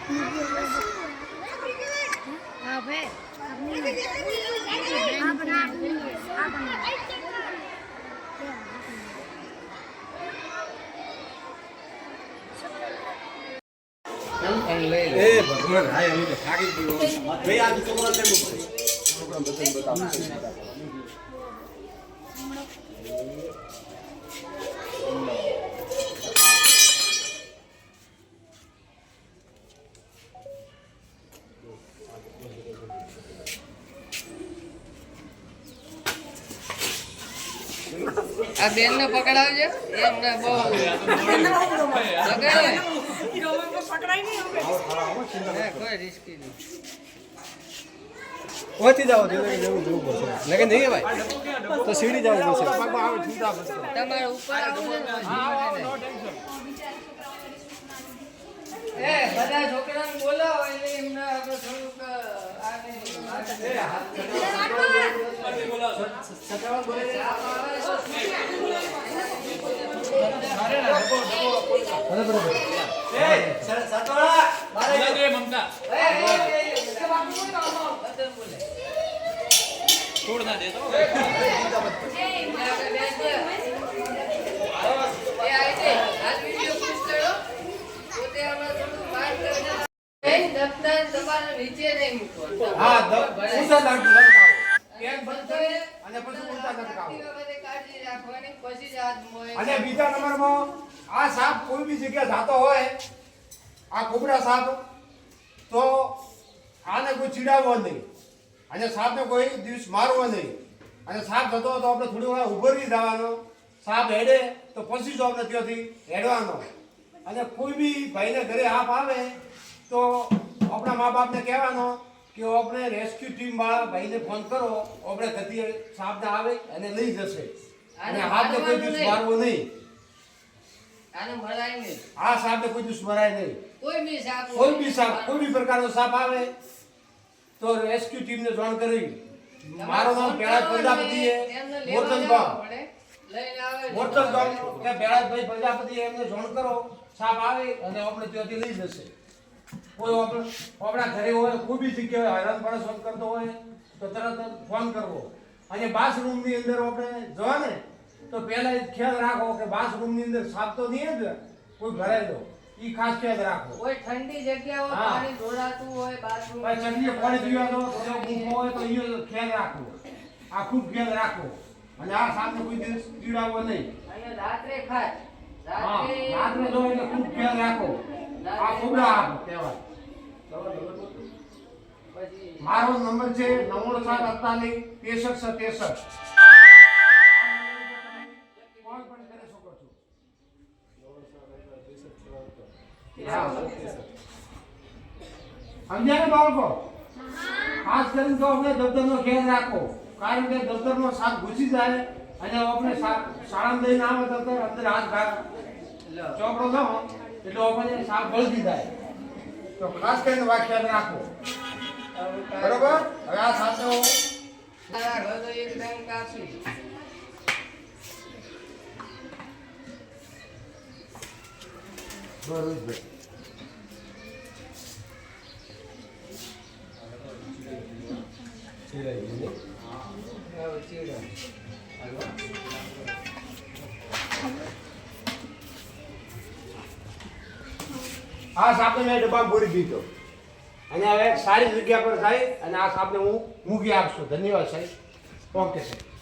ए भगवान हाय हम तो થાકી ગયો ભાઈ આ છોકરા કેમ છોકરા બતન બતાવ આ બેન ને પકડાવજો એમને બહુ કોઈ રિસ્કી નહીં પહોંચી જાઓ જવું પડશે લેકિન નહીં ભાઈ તો સીડી જવું પડશે તમારે ઉપર એ બધા છોકરાને બોલાવો એટલે એમને આપણે થોડુંક નીચે નહીં મૂકો હા ઊંચા લટકાવો એક બંધ કરે અને પછી ઊંચા લટકાવો કાળજી રાખવાની પછી જ હાથ મોય અને બીજા નંબરમાં આ સાપ કોઈ બી જગ્યાએ જાતો હોય આ કોબરા સાપ તો આને કોઈ ચીડાવવો નહીં અને સાપને કોઈ દિવસ મારવો નહીં અને સાપ જતો હોય તો આપણે થોડી વાર ઉભો રહી જવાનો સાપ હેડે તો પછી જ આપણે ત્યાંથી હેડવાનો અને કોઈ બી ભાઈને ઘરે આપ આવે તો આપણા મા બાપને કહેવાનો કે આપણે રેસ્ક્યુ ટીમ વાળા ભાઈને ફોન કરો આપણે ગતિ સાપને આવે અને લઈ જશે અને હાથને કોઈ દિવસ મારવો નહીં આને મરાય નહીં આ સાપને કોઈ દિવસ મરાય નહીં કોઈ બી સાપ કોઈ બી પ્રકારનો સાપ આવે તો રેસ્ક્યુ ટીમને જાણ કરવી મારું નામ બેળાજ પ્રજાપતિ છે મોરચંદ કે બેળાજભાઈ પ્રજાપતિ એમને જાણ કરો સાપ આવે અને આપણે ત્યાંથી લઈ જશે કોઈ આપણા ઘરે હોય કોઈ બી જગ્યાએ હેરાન પરેશાન કરતો હોય તો તરત ફોન કરવો અને બાથરૂમની અંદર આપણે જવા ને તો પહેલા ખ્યાલ રાખો કે બાથરૂમની અંદર સાપ તો નહીં જ કોઈ ભરાય દો ઈ ખાસ ખ્યાલ રાખો કોઈ ઠંડી જગ્યા હોય પાણી ઢોળાતું હોય બાથરૂમ ભાઈ ચટણી પાણી પીવાનો તો મૂકો હોય તો ઈ ખ્યાલ રાખવો આ ખૂબ ખ્યાલ રાખવો અને આ સાપને કોઈ દિવસ પીડાવવો નહીં અહીંયા રાત્રે ખાસ રાત્રે જો એટલે ખૂબ ખ્યાલ રાખો આ કોબરા આપ કહેવાય મારો નંબર છે 9748 કોલ પણ કરી શકો છો સમજ્યા ને બાળકો ખાસ કરીને તો આપણે દફતરનો ખ્યાલ રાખો કારણ કે દફતરનો સાપ ઘૂસી જાય અને આપણે શાળામાં લઈને આવે દફતર અંદર હાથ ભાગ ચોપડો લો એટલે આપણે સાપ ગળગી જાય તો ખાસ કરીને વાક્ય રાખો બરોબર હવે આ સાપનો તારા ઘર તો એકદમ કાફી બરોબર આ સાપને મેં ડબ્બામાં ભરી દીધો અને હવે સારી જગ્યા પર જાય અને આ સાપને હું મૂકી આપશું ધન્યવાદ સાહેબ ઓકે સાહેબ